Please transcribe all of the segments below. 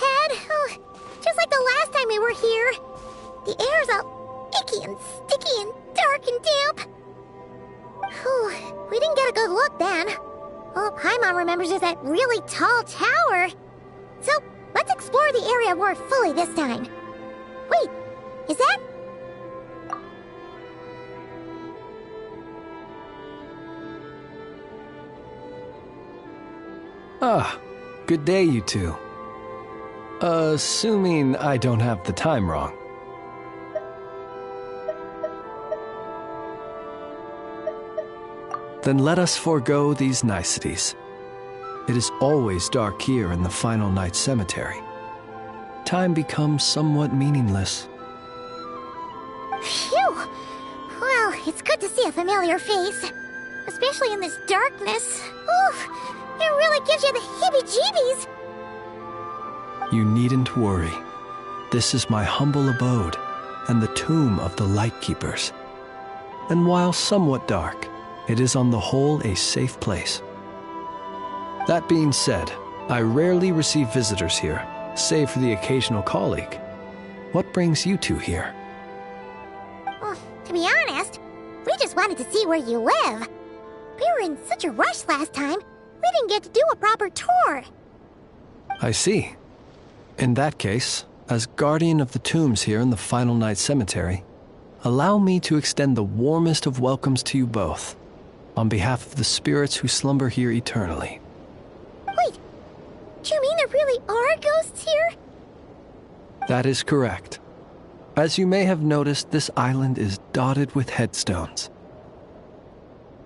bad. Oh, just like the last time we were here. The air's all icky and sticky and dark and damp. Whew, we didn't get a good look then. All Paimon remembers is that really tall tower. So, let's explore the area more fully this time. Wait, is that... Ah, good day, you two. Assuming I don't have the time wrong. Then let us forego these niceties. It is always dark here in the final night cemetery. Time becomes somewhat meaningless. Phew! Well, it's good to see a familiar face. Especially in this darkness. Oof! It really gives you the heebie-jeebies! You needn't worry. This is my humble abode, and the tomb of the Lightkeepers. And while somewhat dark, it is on the whole a safe place. That being said, I rarely receive visitors here, save for the occasional colleague. What brings you two here? Well, to be honest, we just wanted to see where you live. We were in such a rush last time, we didn't get to do a proper tour. I see. In that case, as guardian of the tombs here in the Final Night Cemetery, allow me to extend the warmest of welcomes to you both, on behalf of the spirits who slumber here eternally. Wait, do you mean there really are ghosts here? That is correct. As you may have noticed, this island is dotted with headstones.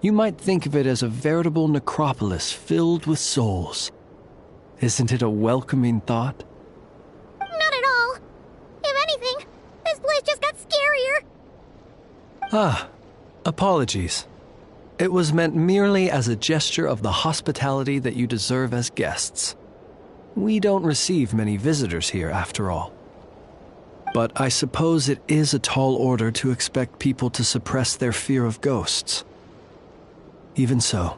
You might think of it as a veritable necropolis filled with souls. Isn't it a welcoming thought? Not at all. If anything, this place just got scarier. Ah, apologies. It was meant merely as a gesture of the hospitality that you deserve as guests. We don't receive many visitors here, after all. But I suppose it is a tall order to expect people to suppress their fear of ghosts. Even so,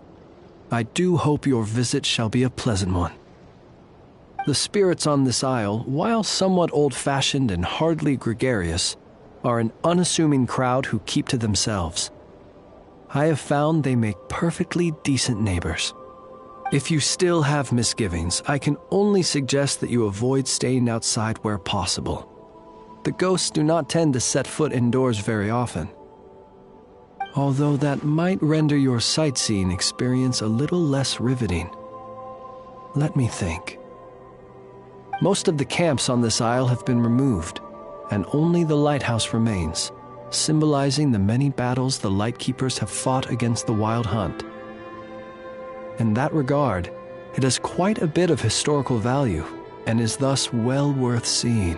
I do hope your visit shall be a pleasant one. The spirits on this isle, while somewhat old-fashioned and hardly gregarious, are an unassuming crowd who keep to themselves. I have found they make perfectly decent neighbors. If you still have misgivings, I can only suggest that you avoid staying outside where possible. The ghosts do not tend to set foot indoors very often. Although that might render your sightseeing experience a little less riveting. Let me think. Most of the camps on this isle have been removed, and only the lighthouse remains, symbolizing the many battles the Lightkeepers have fought against the Wild Hunt. In that regard, it has quite a bit of historical value, and is thus well worth seeing.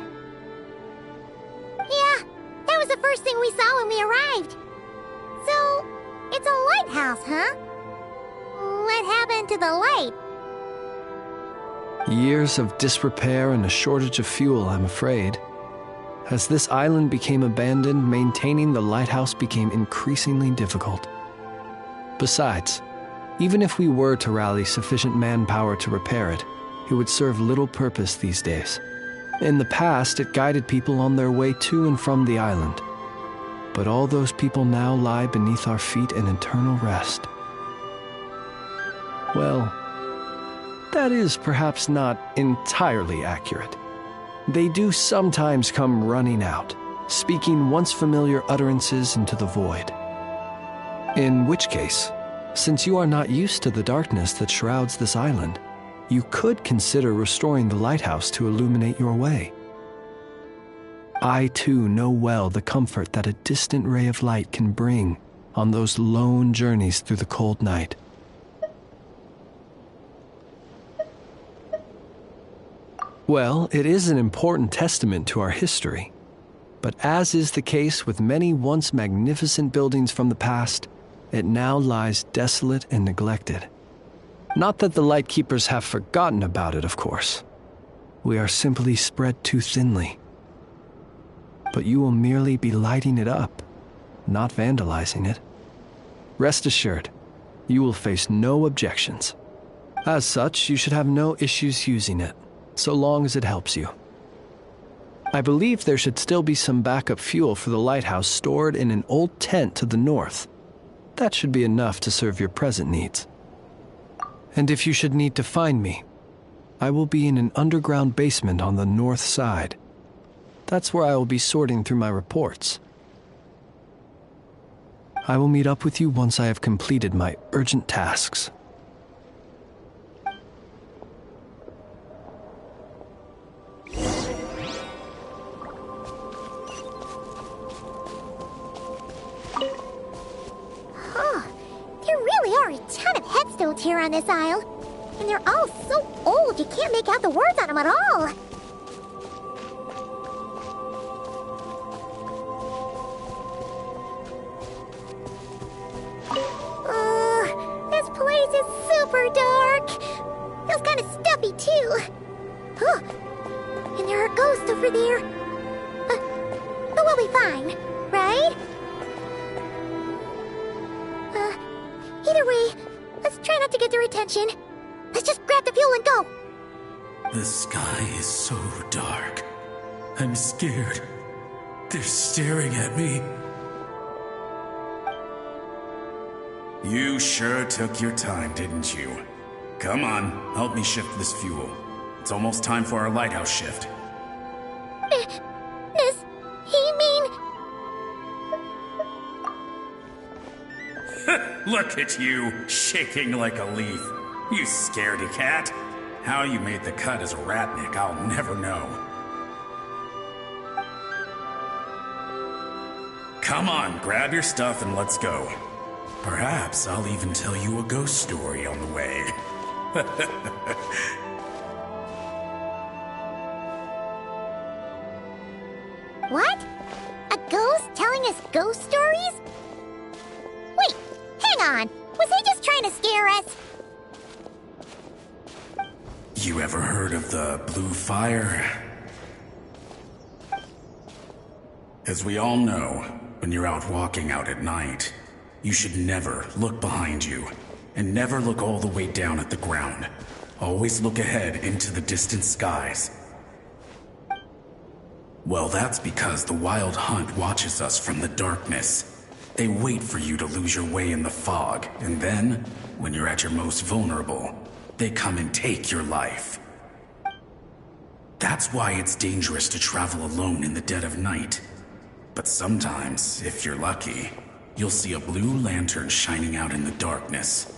Yeah, that was the first thing we saw when we arrived. So, it's a lighthouse, huh? What happened to the light? Years of disrepair and a shortage of fuel, I'm afraid. As this island became abandoned, maintaining the lighthouse became increasingly difficult. Besides, even if we were to rally sufficient manpower to repair it, it would serve little purpose these days. In the past, it guided people on their way to and from the island. But all those people now lie beneath our feet in eternal rest. Well, that is perhaps not entirely accurate. They do sometimes come running out, speaking once familiar utterances into the void. In which case, since you are not used to the darkness that shrouds this island, you could consider restoring the lighthouse to illuminate your way. I too know well the comfort that a distant ray of light can bring on those lone journeys through the cold night. Well, it is an important testament to our history, but as is the case with many once magnificent buildings from the past, it now lies desolate and neglected. Not that the Lightkeepers have forgotten about it, of course. We are simply spread too thinly. But you will merely be lighting it up, not vandalizing it. Rest assured, you will face no objections. As such, you should have no issues using it, so long as it helps you. I believe there should still be some backup fuel for the lighthouse stored in an old tent to the north. That should be enough to serve your present needs. And if you should need to find me, I will be in an underground basement on the north side. That's where I will be sorting through my reports. I will meet up with you once I have completed my urgent tasks. There really are a ton of headstones here on this isle. And they're all so old you can't make out the words on them at all. This place is super dark. Feels kind of stuffy too. And there are ghosts over there. But we'll be fine, right? Either way, let's try not to get their attention. Let's just grab the fuel and go. The sky is so dark. I'm scared. They're staring at me. You sure took your time, didn't you? Come on, help me shift this fuel. It's almost time for our lighthouse shift. Does he mean... Look at you, shaking like a leaf. You scaredy cat. How you made the cut as a ratnik, I'll never know. Come on, grab your stuff and let's go. Perhaps I'll even tell you a ghost story on the way. What? A ghost telling us ghost stories? Wait, hang on. Was he just trying to scare us? You ever heard of the blue fire? As we all know, when you're out walking out at night, you should never look behind you, and never look all the way down at the ground. Always look ahead into the distant skies. Well, that's because the Wild Hunt watches us from the darkness. They wait for you to lose your way in the fog, and then, when you're at your most vulnerable, they come and take your life. That's why it's dangerous to travel alone in the dead of night. But sometimes, if you're lucky, you'll see a blue lantern shining out in the darkness.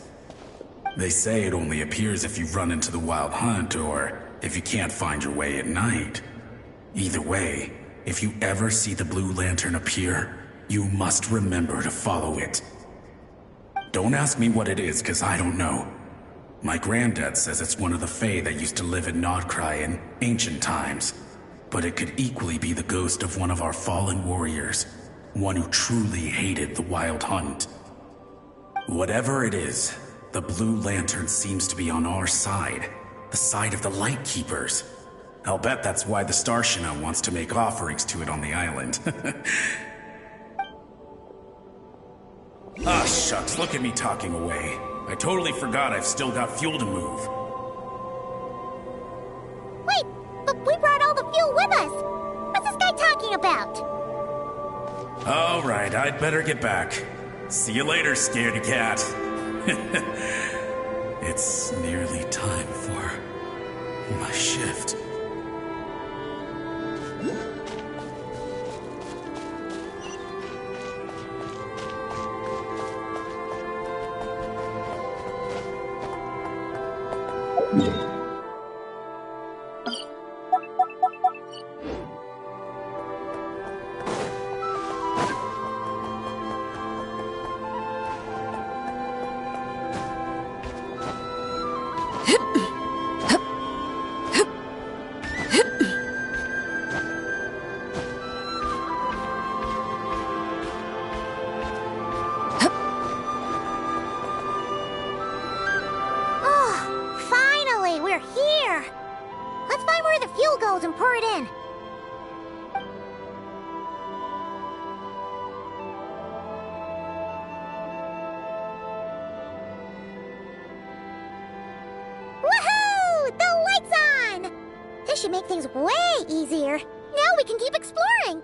They say it only appears if you run into the Wild Hunt or if you can't find your way at night. Either way, if you ever see the blue lantern appear, you must remember to follow it. Don't ask me what it is, 'cause I don't know. My granddad says it's one of the Fae that used to live in Nodcry in ancient times. But it could equally be the ghost of one of our fallen warriors. One who truly hated the Wild Hunt. Whatever it is, the blue lantern seems to be on our side. The side of the Light Keepers. I'll bet that's why the Starshina wants to make offerings to it on the island. Ah, shucks, look at me talking away. I totally forgot I've still got fuel to move. Wait, but we brought all the fuel with us. What's this guy talking about? All right, I'd better get back. See you later, scaredy cat. It's nearly time for my shift. should make things way easier. Now we can keep exploring.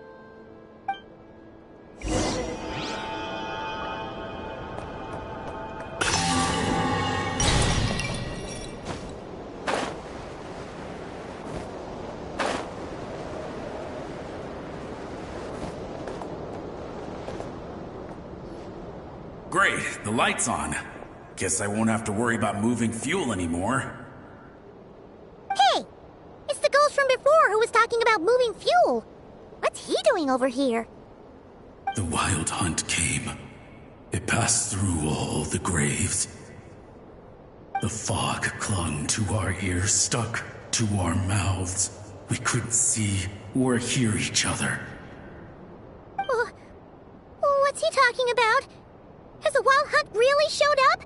Great, the light's on. Guess I won't have to worry about moving fuel anymore. Hey! It's the ghost from before who was talking about moving fuel. What's he doing over here? The wild hunt came. It passed through all the graves. The fog clung to our ears, stuck to our mouths. We couldn't see or hear each other. What's he talking about? Has the wild hunt really showed up?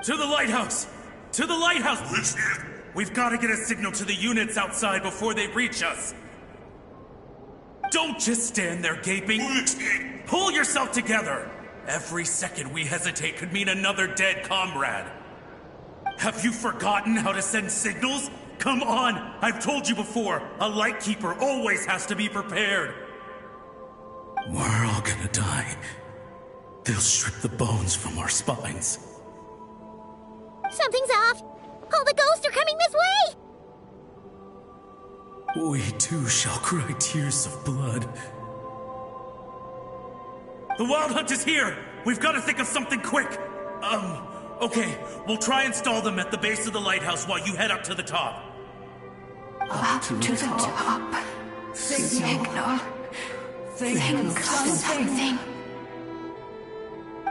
To the lighthouse! To the lighthouse! We've got to get a signal to the units outside before they reach us. Don't just stand there gaping. Pull yourself together. Every second we hesitate could mean another dead comrade. Have you forgotten how to send signals? Come on! I've told you before, a lightkeeper always has to be prepared. We're all gonna die. They'll strip the bones from our spines. Something's off. All the ghosts are coming this way. We too shall cry tears of blood. The wild hunt is here! We've got to think of something quick! Okay, we'll try and stall them at the base of the lighthouse while you head up to the top. Up to the top. Signal. Think of something.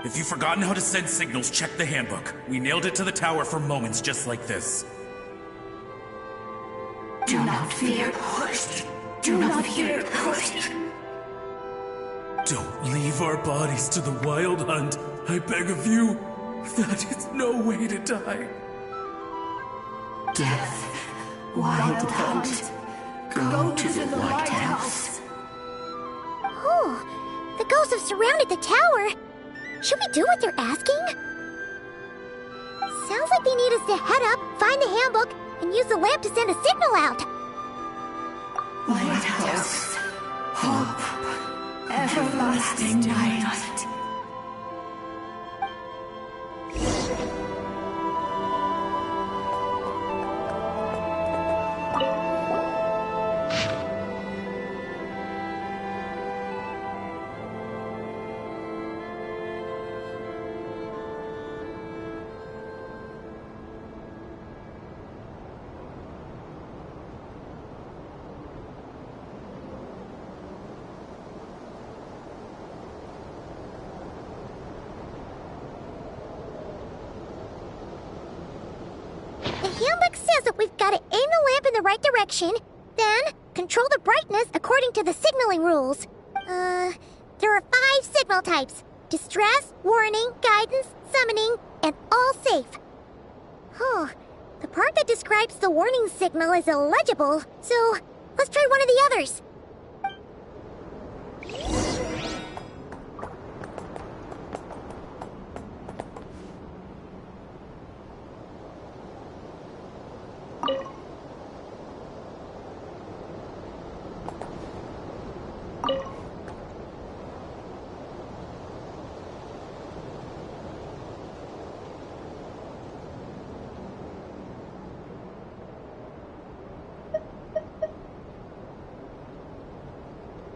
If you've forgotten how to send signals, check the handbook. We nailed it to the tower for moments just like this. Do not fear. Do not fear. Don't leave our bodies to the wild hunt. I beg of you. That is no way to die. Death. Wild hunt. Go to the lighthouse. Oh, the ghosts have surrounded the tower. Should we do what they're asking? Sounds like they need us to head up, find the handbook, and use the lamp to send a signal out. Lighthouse. Hope. Everlasting night. The handbook says that we've got to aim the lamp in the right direction, then control the brightness according to the signaling rules. There are 5 signal types: distress, warning, guidance, summoning, and all safe. The part that describes the warning signal is illegible, so let's try one of the others.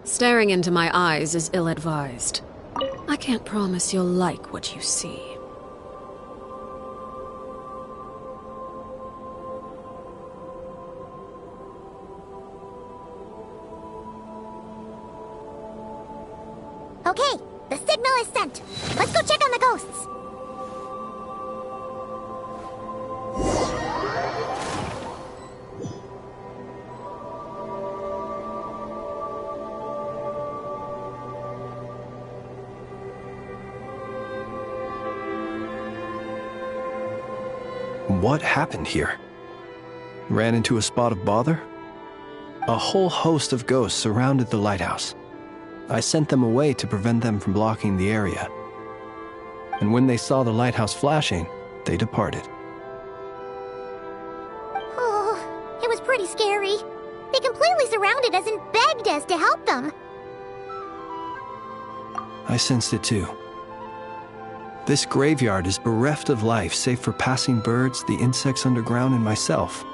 Staring into my eyes is ill-advised. I can't promise you'll like what you see. Okay, the signal is sent. Let's go check on the ghosts. What happened here? Ran into a spot of bother? A whole host of ghosts surrounded the lighthouse. I sent them away to prevent them from blocking the area. And when they saw the lighthouse flashing, they departed. Oh, it was pretty scary. completely surrounded us and begged us to help them. I sensed it too. This graveyard is bereft of life save for passing birds, the insects underground, and myself.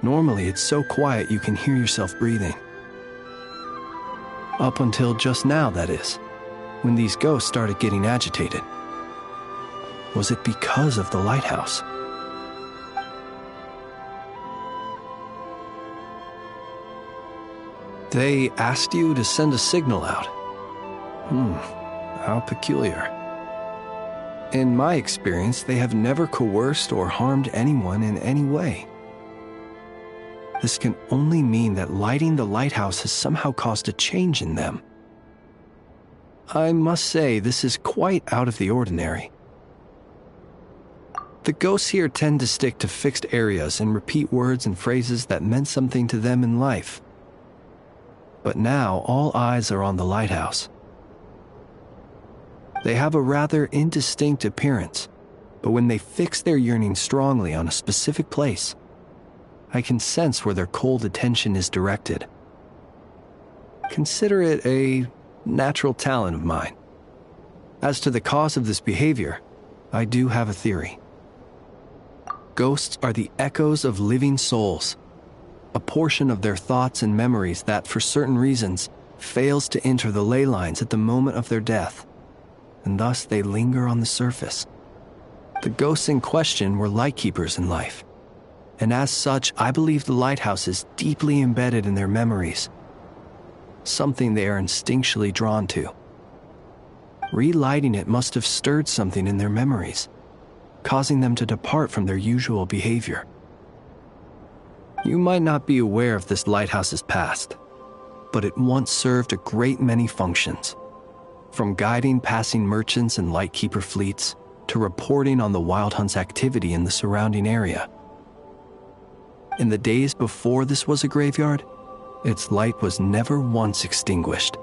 Normally, it's so quiet you can hear yourself breathing. Up until just now, that is, when these ghosts started getting agitated. Was it because of the lighthouse? They asked you to send a signal out. How peculiar. In my experience, they have never coerced or harmed anyone in any way. This can only mean that lighting the lighthouse has somehow caused a change in them. I must say, this is quite out of the ordinary. The ghosts here tend to stick to fixed areas and repeat words and phrases that meant something to them in life. But now, all eyes are on the lighthouse. They have a rather indistinct appearance, but when they fix their yearning strongly on a specific place, I can sense where their cold attention is directed. Consider it a natural talent of mine. As to the cause of this behavior, I do have a theory. Ghosts are the echoes of living souls, a portion of their thoughts and memories that, for certain reasons, fails to enter the ley lines at the moment of their death, and thus they linger on the surface. The ghosts in question were lightkeepers in life, and as such, I believe the lighthouse is deeply embedded in their memories, something they are instinctually drawn to. Relighting it must have stirred something in their memories, causing them to depart from their usual behavior. You might not be aware of this lighthouse's past, but it once served a great many functions, from guiding passing merchants and lightkeeper fleets to reporting on the Wild Hunt's activity in the surrounding area. In the days before this was a graveyard, its light was never once extinguished.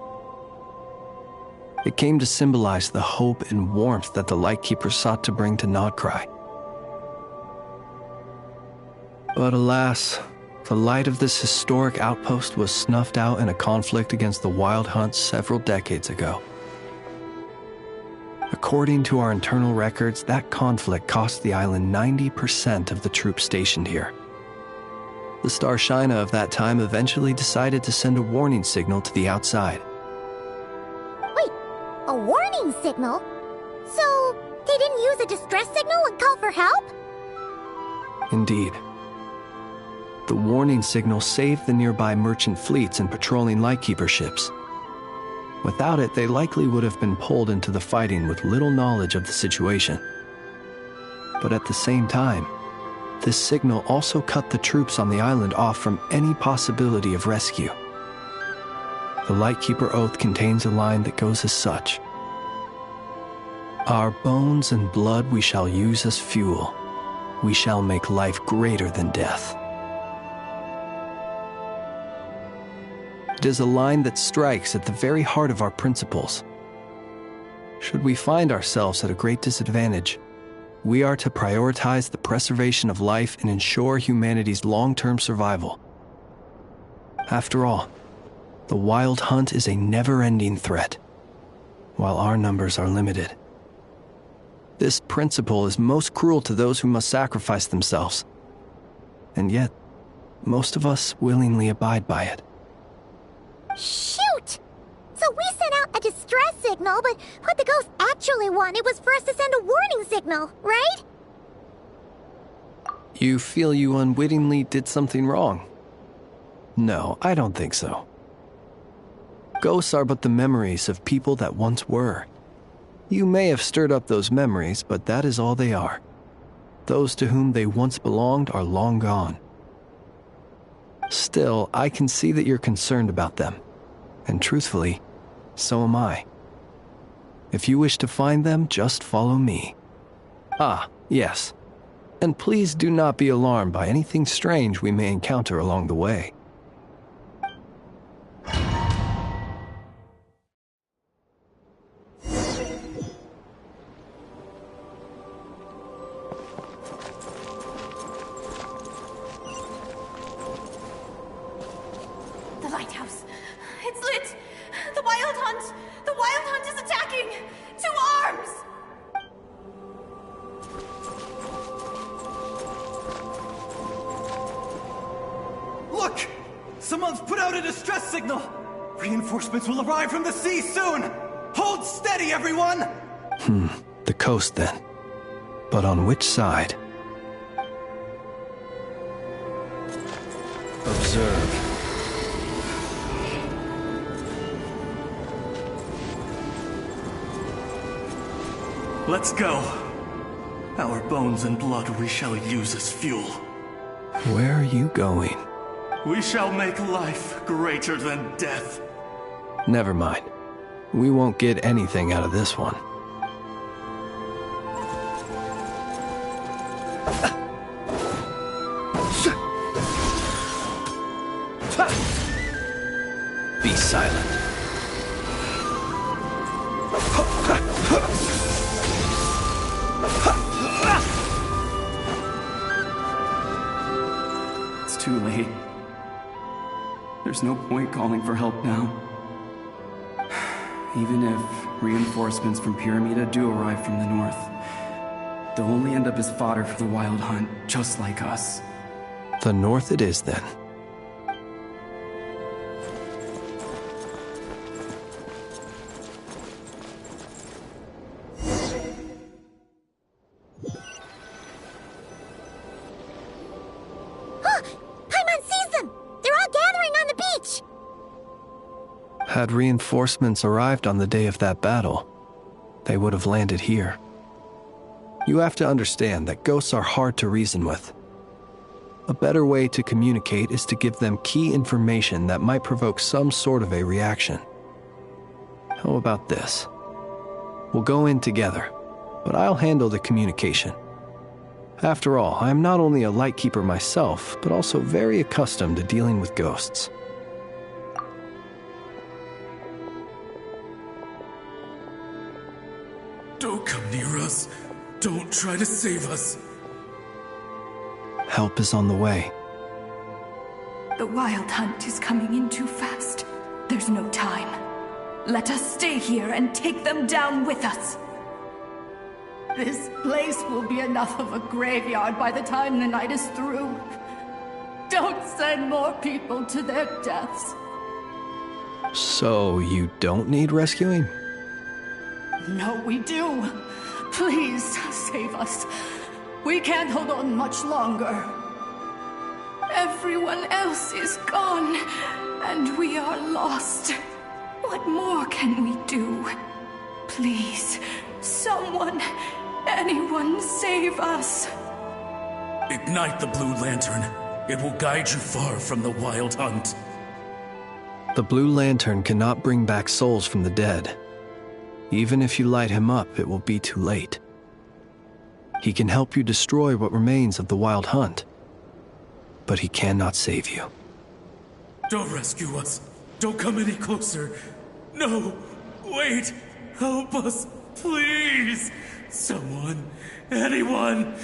It came to symbolize the hope and warmth that the lightkeeper sought to bring to Nodcry. But alas, the light of this historic outpost was snuffed out in a conflict against the Wild Hunt several decades ago. According to our internal records, that conflict cost the island 90% of the troops stationed here. The Starshina of that time eventually decided to send a warning signal to the outside. Wait, a warning signal? So, they didn't use a distress signal and call for help? Indeed. The warning signal saved the nearby merchant fleets and patrolling lightkeeper ships. Without it, they likely would have been pulled into the fighting with little knowledge of the situation. But at the same time, this signal also cut the troops on the island off from any possibility of rescue. The Lightkeeper Oath contains a line that goes as such: "Our bones and blood we shall use as fuel. We shall make life greater than death." It is a line that strikes at the very heart of our principles. Should we find ourselves at a great disadvantage, we are to prioritize the preservation of life and ensure humanity's long-term survival. After all, the Wild Hunt is a never-ending threat, while our numbers are limited. This principle is most cruel to those who must sacrifice themselves, and yet, most of us willingly abide by it. Shoot! So we sent out a distress signal, but what the ghost actually wanted was for us to send a warning signal, right? You feel you unwittingly did something wrong? No, I don't think so. Ghosts are but the memories of people that once were. You may have stirred up those memories, but that is all they are. Those to whom they once belonged are long gone. Still, I can see that you're concerned about them. And truthfully, so am I. If you wish to find them, just follow me. Ah, yes. And please do not be alarmed by anything strange we may encounter along the way. lighthouse. It's lit! The Wild Hunt! The Wild Hunt is attacking! To arms! Look! Someone's put out a distress signal! Reinforcements will arrive from the sea soon! Hold steady, everyone! The coast then. But on which side? Observe. Let's go. Our bones and blood we shall use as fuel. Where are you going? We shall make life greater than death. Never mind. We won't get anything out of this one. Be silent. It's too late. There's no point calling for help now. Even if reinforcements from Pyramida do arrive from the north, they'll only end up as fodder for the Wild Hunt, just like us. The north it is then. Paimon sees them! They're all gathering on the beach! Had reinforcements arrived on the day of that battle, they would have landed here. You have to understand that ghosts are hard to reason with. A better way to communicate is to give them key information that might provoke some sort of a reaction. How about this? We'll go in together, but I'll handle the communication. After all, I am not only a lightkeeper myself, but also very accustomed to dealing with ghosts. Don't come near us. Don't try to save us. Help is on the way. The Wild Hunt is coming in too fast. There's no time. Let us stay here and take them down with us. This place will be enough of a graveyard by the time the night is through. Don't send more people to their deaths. So you don't need rescuing? No, we do. Please, save us. We can't hold on much longer. Everyone else is gone, and we are lost. What more can we do? Please, someone, anyone save us. Ignite the blue lantern. It will guide you far from the Wild Hunt. The blue lantern cannot bring back souls from the dead. Even if you light him up, it will be too late. He can help you destroy what remains of the Wild Hunt, but he cannot save you. Don't rescue us. Don't come any closer. No, wait. Help us, please. Someone, anyone.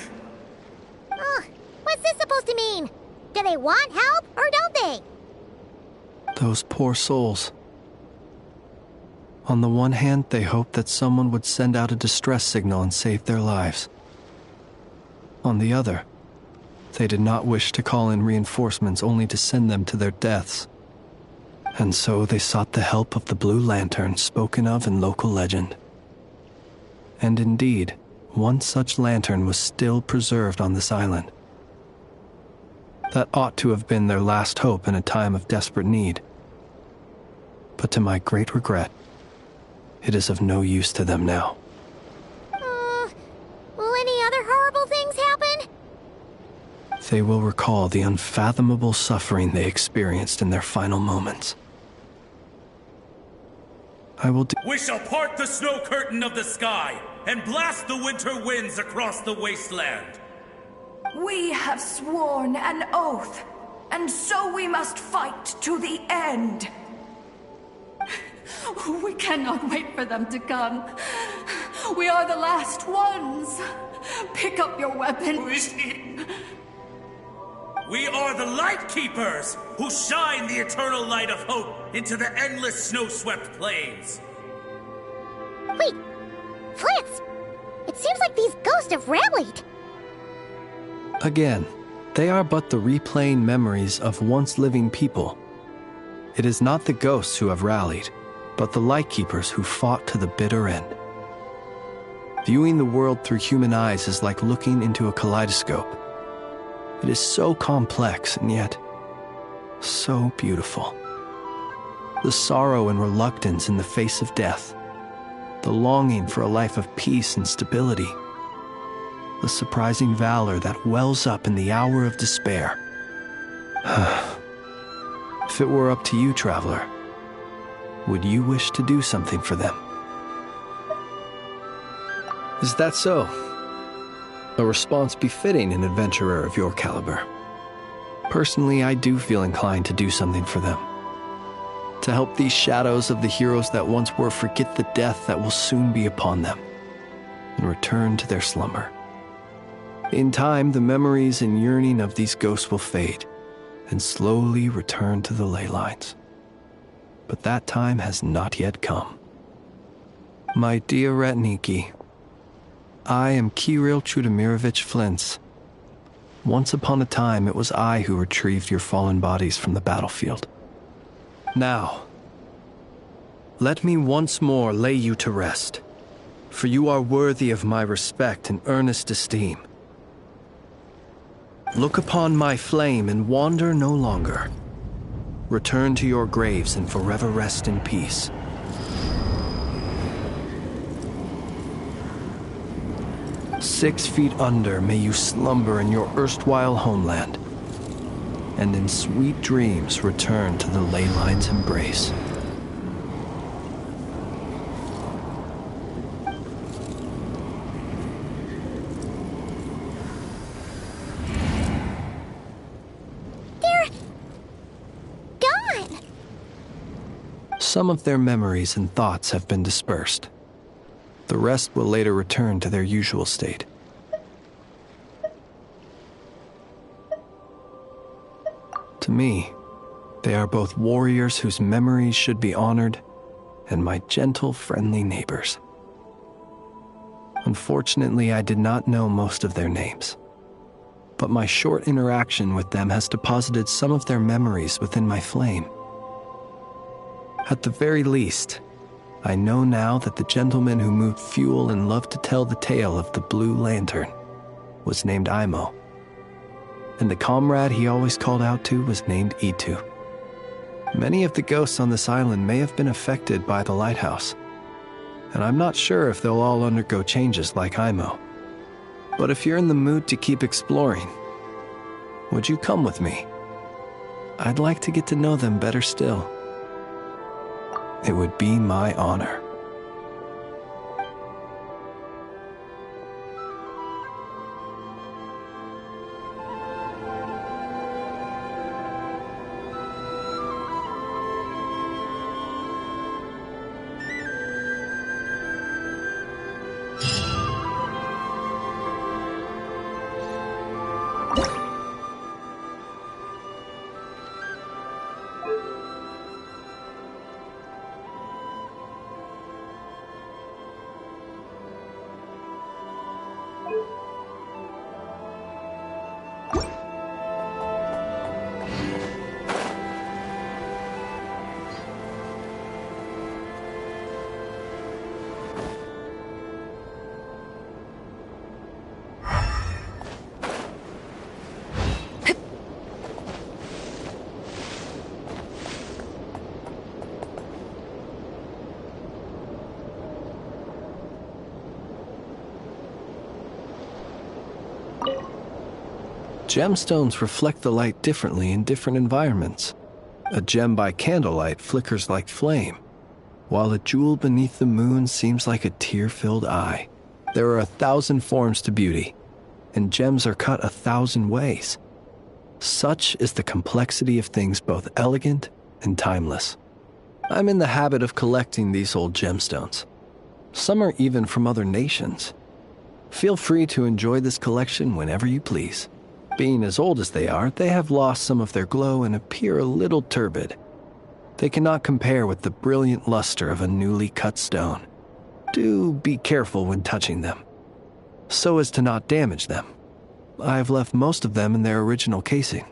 What's this supposed to mean? Do they want help, or don't they? Those poor souls. On the one hand, they hoped that someone would send out a distress signal and save their lives. On the other, they did not wish to call in reinforcements only to send them to their deaths. And so they sought the help of the Blue Lantern spoken of in local legend. And indeed, one such lantern was still preserved on this island. That ought to have been their last hope in a time of desperate need. But to my great regret, it is of no use to them now. Will any other horrible things happen? They will recall the unfathomable suffering they experienced in their final moments. I will We shall part the snow curtain of the sky and blast the winter winds across the wasteland. We have sworn an oath, and so we must fight to the end. We cannot wait for them to come. We are the last ones. Pick up your weapon. We are the Light Keepers, who shine the eternal light of hope into the endless snow-swept plains. Wait, Flance! It seems like these ghosts have rallied. Again, they are but the replaying memories of once living people. It is not the ghosts who have rallied, but the Light Keepers who fought to the bitter end. Viewing the world through human eyes is like looking into a kaleidoscope. It is so complex and yet so beautiful. The sorrow and reluctance in the face of death, the longing for a life of peace and stability, the surprising valor that wells up in the hour of despair. If it were up to you, traveler, would you wish to do something for them? Is that so? A response befitting an adventurer of your caliber. Personally, I do feel inclined to do something for them. To help these shadows of the heroes that once were forget the death that will soon be upon them, and return to their slumber. In time, the memories and yearning of these ghosts will fade, and slowly return to the ley lines. But that time has not yet come. My dear Retniki, I am Kirill Chudamirovich Flintz. Once upon a time, it was I who retrieved your fallen bodies from the battlefield. Now, let me once more lay you to rest, for you are worthy of my respect and earnest esteem. Look upon my flame and wander no longer. Return to your graves and forever rest in peace. 6 feet under may you slumber in your erstwhile homeland, and in sweet dreams return to the ley line's embrace. They're gone. Some of their memories and thoughts have been dispersed. The rest will later return to their usual state. To me, they are both warriors whose memories should be honored, and my gentle, friendly neighbors. Unfortunately, I did not know most of their names, but my short interaction with them has deposited some of their memories within my flame. At the very least, I know now that the gentleman who moved fuel and loved to tell the tale of the Blue Lantern was named Imo, and the comrade he always called out to was named Itu. Many of the ghosts on this island may have been affected by the lighthouse, and I'm not sure if they'll all undergo changes like Imo. But if you're in the mood to keep exploring, would you come with me? I'd like to get to know them better still. It would be my honor. Gemstones reflect the light differently in different environments. A gem by candlelight flickers like flame, while a jewel beneath the moon seems like a tear-filled eye. There are 1,000 forms to beauty, and gems are cut 1,000 ways. Such is the complexity of things both elegant and timeless. I'm in the habit of collecting these old gemstones. Some are even from other nations. Feel free to enjoy this collection whenever you please. Being as old as they are, they have lost some of their glow and appear a little turbid. They cannot compare with the brilliant luster of a newly cut stone. Do be careful when touching them, so as to not damage them. I have left most of them in their original casing.